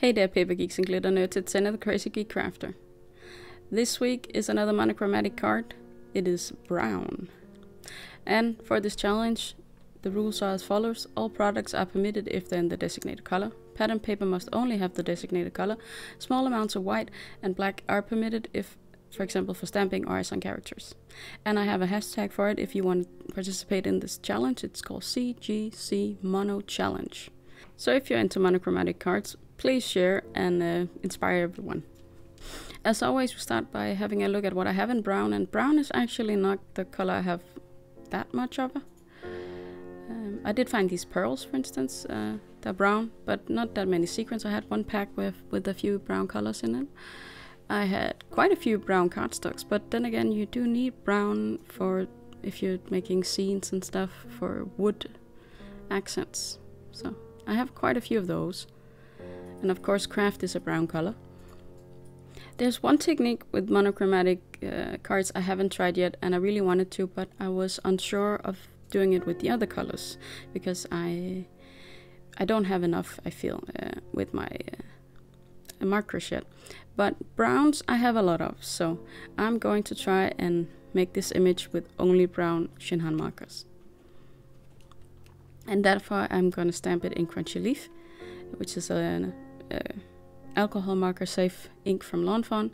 Hey there, paper geeks and glitter nerds, it's Anita, the crazy geek crafter. This week is another monochromatic card. It is brown. And for this challenge, the rules are as follows. All products are permitted if they're in the designated color. Pattern paper must only have the designated color. Small amounts of white and black are permitted if, for example, for stamping or as on characters. And I have a hashtag for it if you want to participate in this challenge. It's called cgcmonochallenge. So if you're into monochromatic cards, please share and inspire everyone. As always, we start by having a look at what I have in brown, and brown is actually not the color I have that much of. I did find these pearls, for instance. They're brown, but not that many sequins. I had one pack with a few brown colors in it. I had quite a few brown cardstocks, but then again, you do need brown for if you're making scenes and stuff for wood accents. So I have quite a few of those. And of course, craft is a brown color. There's one technique with monochromatic cards I haven't tried yet, and I really wanted to, but I was unsure of doing it with the other colors because I don't have enough, I feel, with my markers yet. But browns I have a lot of, so I'm going to try and make this image with only brown Shin markers. And therefore I'm going to stamp it in Crunchy Leaf, which is an alcohol marker safe ink from Lawn Fawn,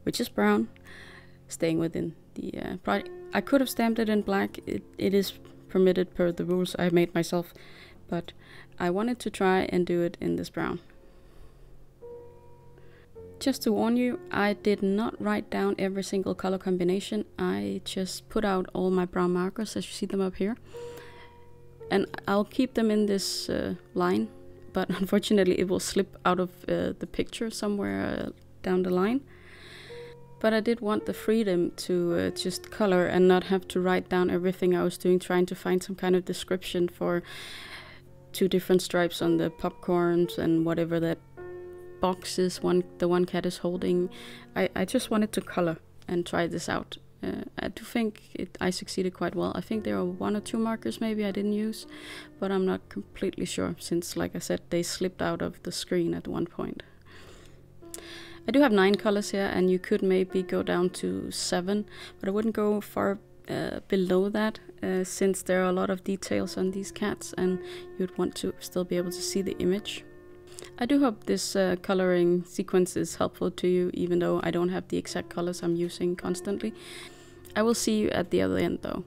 which is brown, staying within the product. I could have stamped it in black. It is permitted per the rules I made myself, but I wanted to try and do it in this brown. Just to warn you, I did not write down every single color combination. I just put out all my brown markers as you see them up here, and I'll keep them in this line, but unfortunately it will slip out of the picture somewhere down the line. But I did want the freedom to just color and not have to write down everything I was doing, trying to find some kind of description for two different stripes on the popcorns and whatever that box is the one cat is holding. I just wanted to color and try this out. I do think I succeeded quite well. I think there are one or two markers maybe I didn't use, but I'm not completely sure since, like I said, they slipped out of the screen at one point. I do have 9 colors here, and you could maybe go down to 7, but I wouldn't go far below that since there are a lot of details on these cats and you'd want to still be able to see the image. I do hope this coloring sequence is helpful to you, even though I don't have the exact colors I'm using constantly. I will see you at the other end though.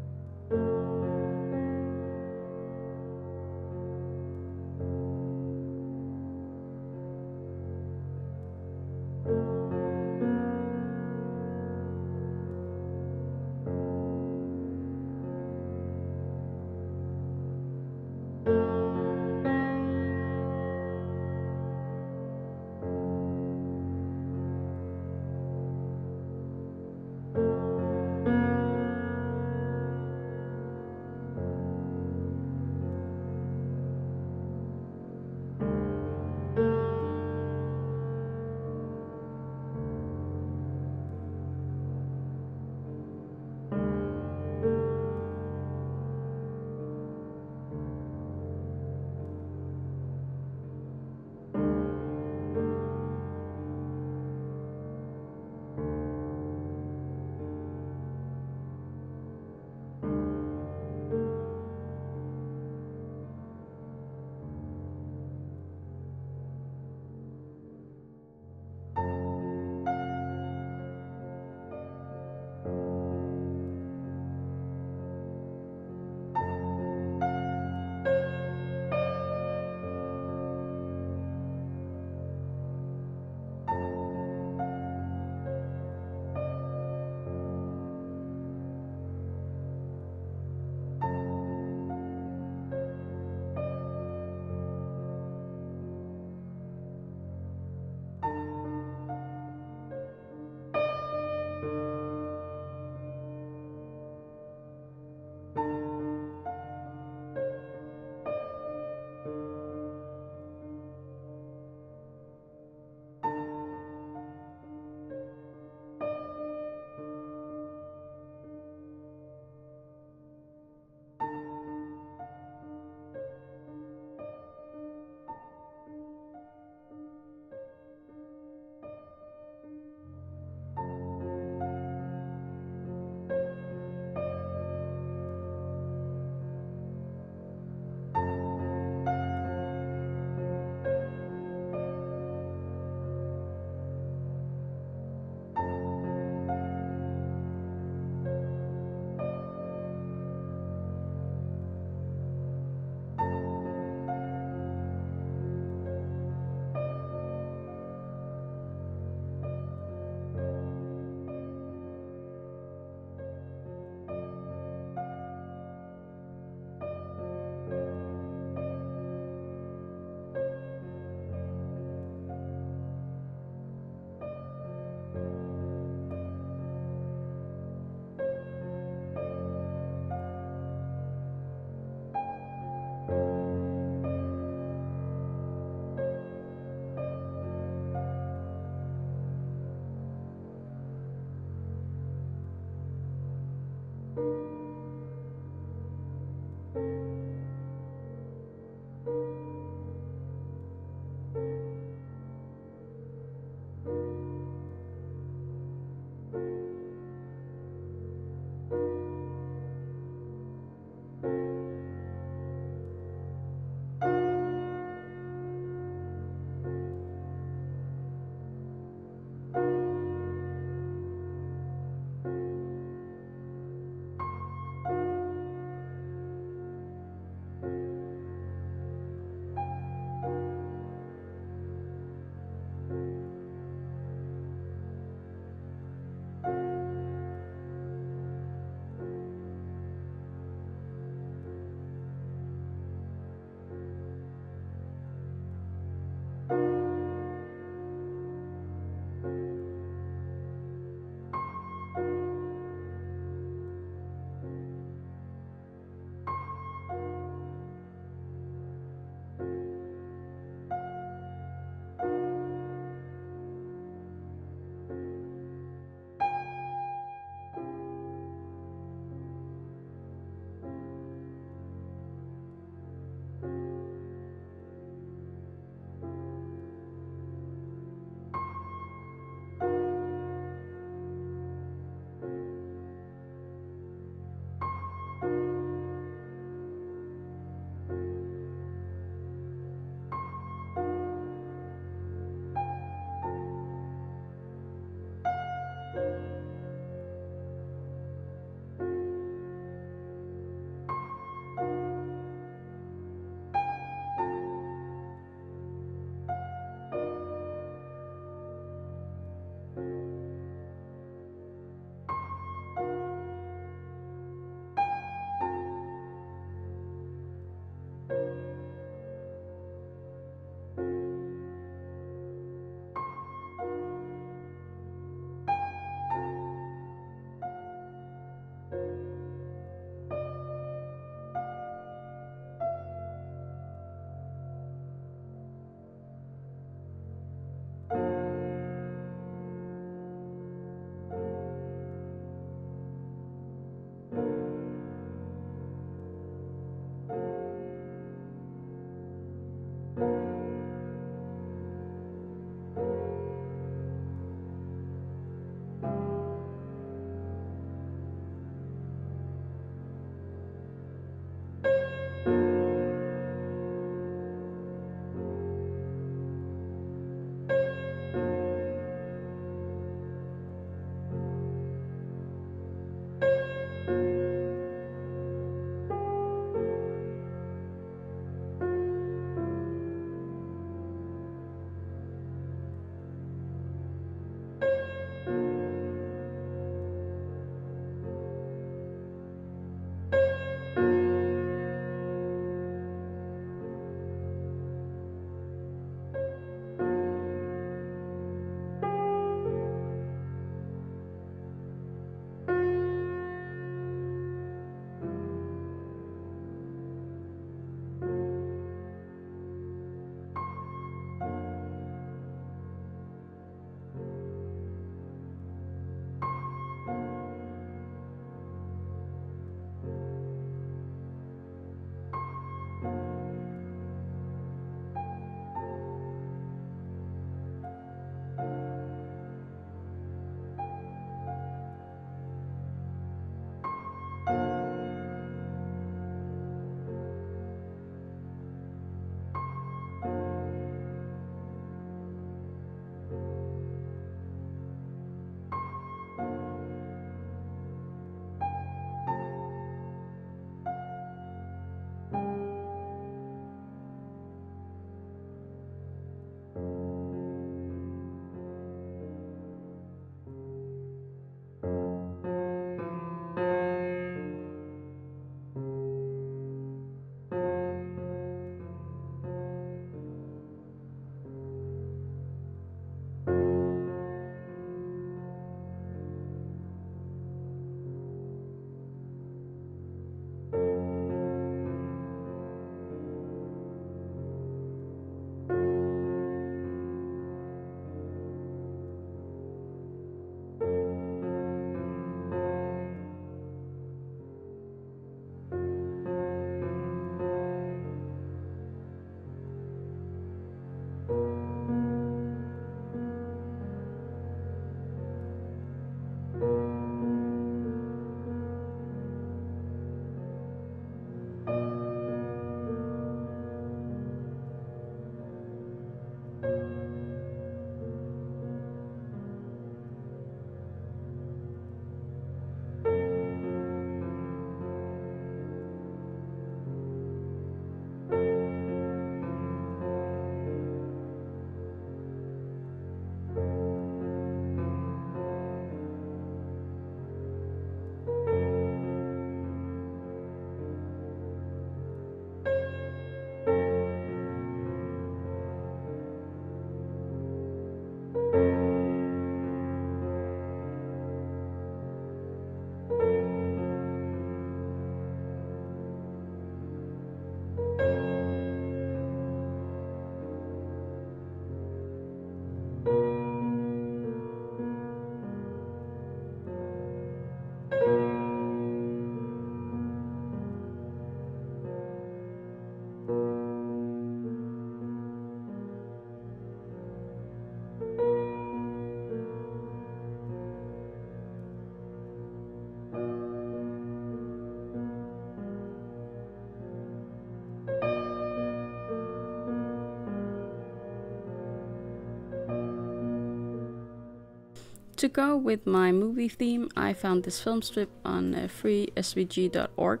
To go with my movie theme, I found this film strip on freesvg.org.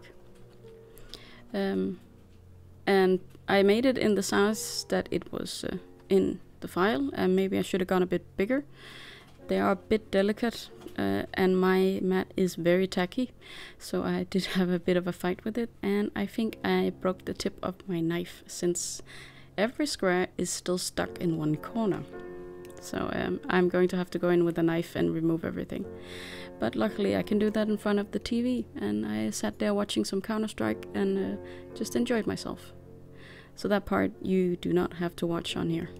And I made it in the size that it was in the file, and maybe I should have gone a bit bigger. They are a bit delicate, and my mat is very tacky, so I did have a bit of a fight with it, and I think I broke the tip of my knife, since every square is still stuck in one corner. So I'm going to have to go in with a knife and remove everything. But luckily I can do that in front of the TV, and I sat there watching some Counter-Strike and just enjoyed myself. So that part you do not have to watch on here.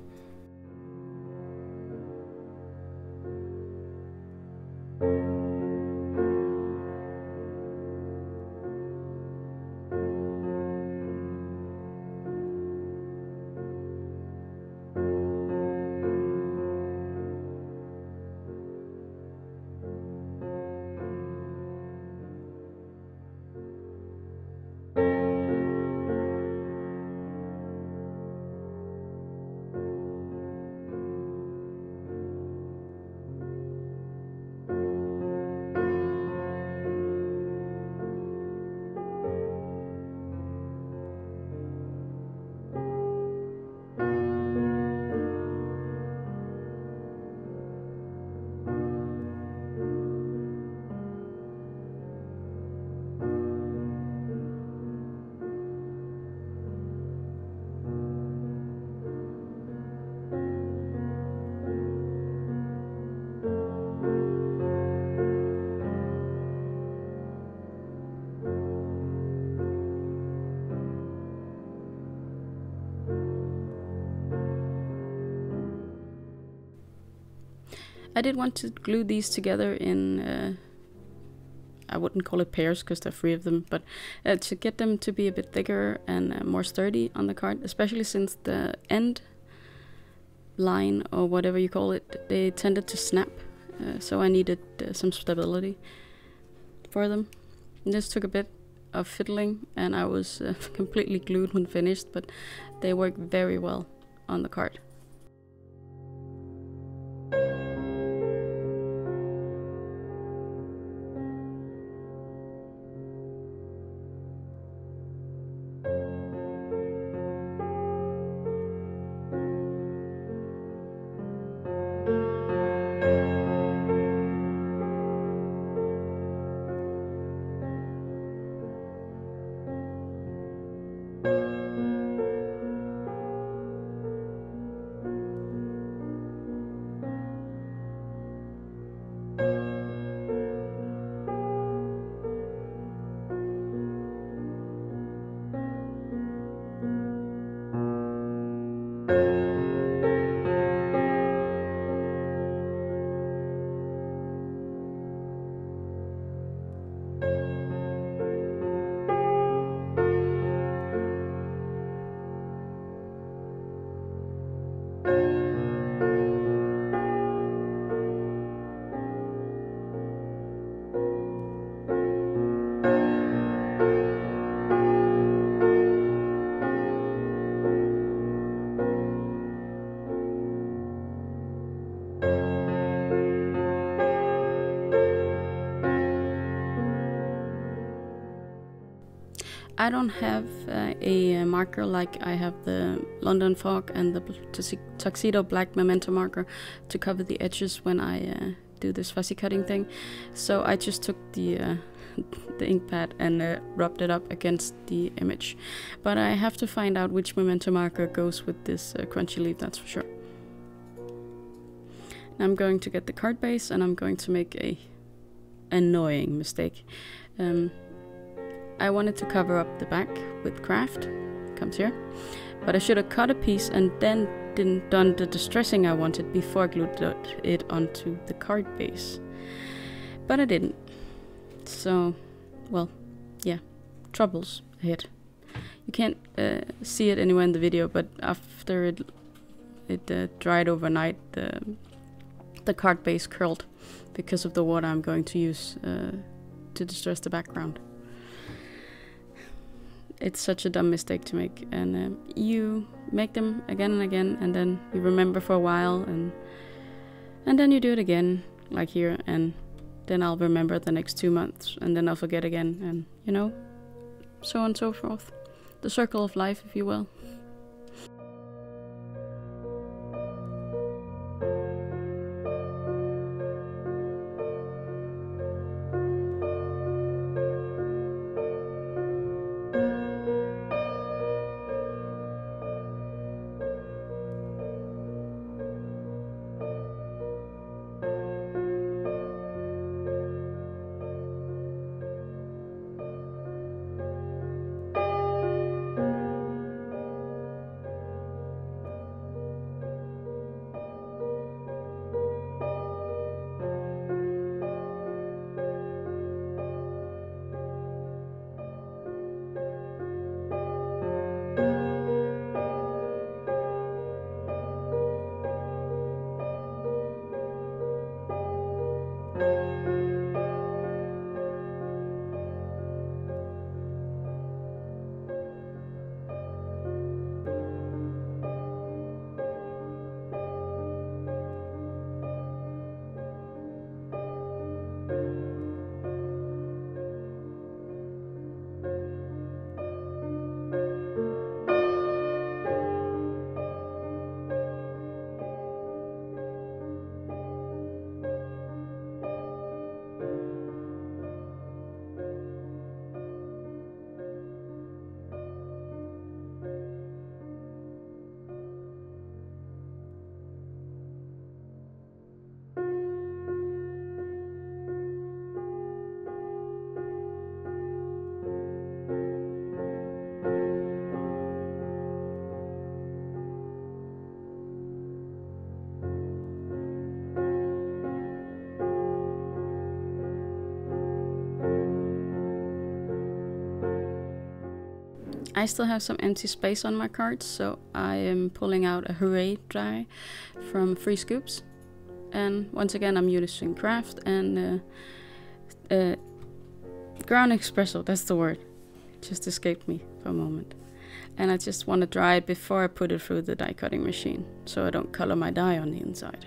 I did want to glue these together in, I wouldn't call it pairs because there are 3 of them, but to get them to be a bit thicker and more sturdy on the card, especially since the end line, or whatever you call it, they tended to snap, so I needed some stability for them. And this took a bit of fiddling, and I was completely glued when finished, but they work very well on the card. I don't have a marker like I have the London Fog and the Tuxedo Black Memento marker to cover the edges when I do this fussy cutting thing. So I just took the ink pad and rubbed it up against the image. But I have to find out which Memento marker goes with this crunchy leaf, that's for sure. Now I'm going to get the card base, and I'm going to make a annoying mistake. I wanted to cover up the back with craft, comes here, but I should have cut a piece and then done the distressing I wanted before I glued it onto the card base. But I didn't. So, well, yeah, troubles ahead. You can't see it anywhere in the video, but after it dried overnight, the card base curled because of the water I'm going to use to distress the background. It's such a dumb mistake to make, and you make them again and again, and then you remember for a while, and then you do it again, like here, and then I'll remember the next 2 months, and then I'll forget again, and you know, so on and so forth. The circle of life, if you will. I still have some empty space on my cards, so I am pulling out a Hurra die from Free Scoops. And once again, I'm using craft and ground espresso, that's the word. It just escaped me for a moment. And I just want to dry it before I put it through the die cutting machine, so I don't color my die on the inside.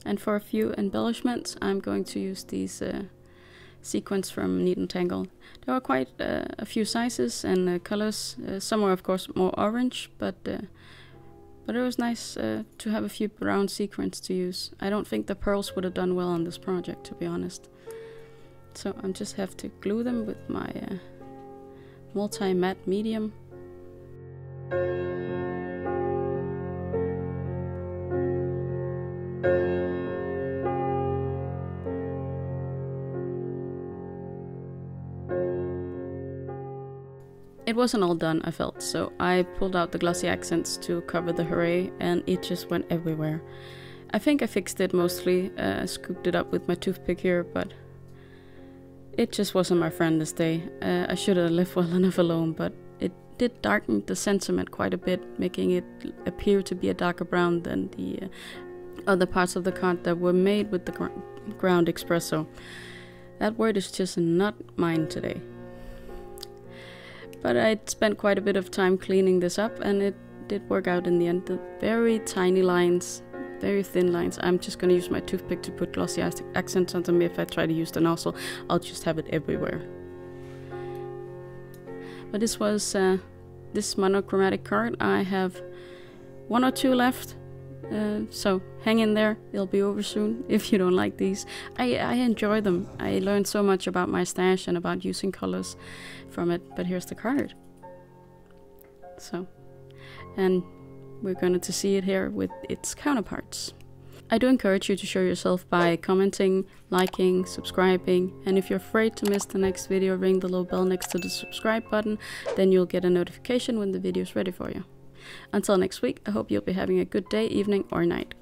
And for a few embellishments, I'm going to use these sequins from Neat and Tangled. There are quite a few sizes and colors. Some are of course more orange, but it was nice to have a few brown sequins to use. I don't think the pearls would have done well on this project, to be honest. So I just have to glue them with my multi-matte medium. It wasn't all done, I felt, so I pulled out the glossy accents to cover the Hurra, and it just went everywhere. I think I fixed it mostly, scooped it up with my toothpick here, but it just wasn't my friend this day. I should have left well enough alone, but it did darken the sentiment quite a bit, making it appear to be a darker brown than the other parts of the card that were made with the ground espresso. That word is just not mine today. But I spent quite a bit of time cleaning this up, and it did work out in the end. The very tiny lines, very thin lines. I'm just going to use my toothpick to put glossy accents on them. If I try to use the nozzle, I'll just have it everywhere. But this was this monochromatic card. I have 1 or 2 left. So hang in there, it'll be over soon if you don't like these. I enjoy them. I learned so much about my stash and about using colors from it, but here's the card. So, and we're going to see it here with its counterparts. I do encourage you to show yourself by commenting, liking, subscribing, and if you're afraid to miss the next video, ring the little bell next to the subscribe button, then you'll get a notification when the video is ready for you. Until next week, I hope you'll be having a good day, evening, or night.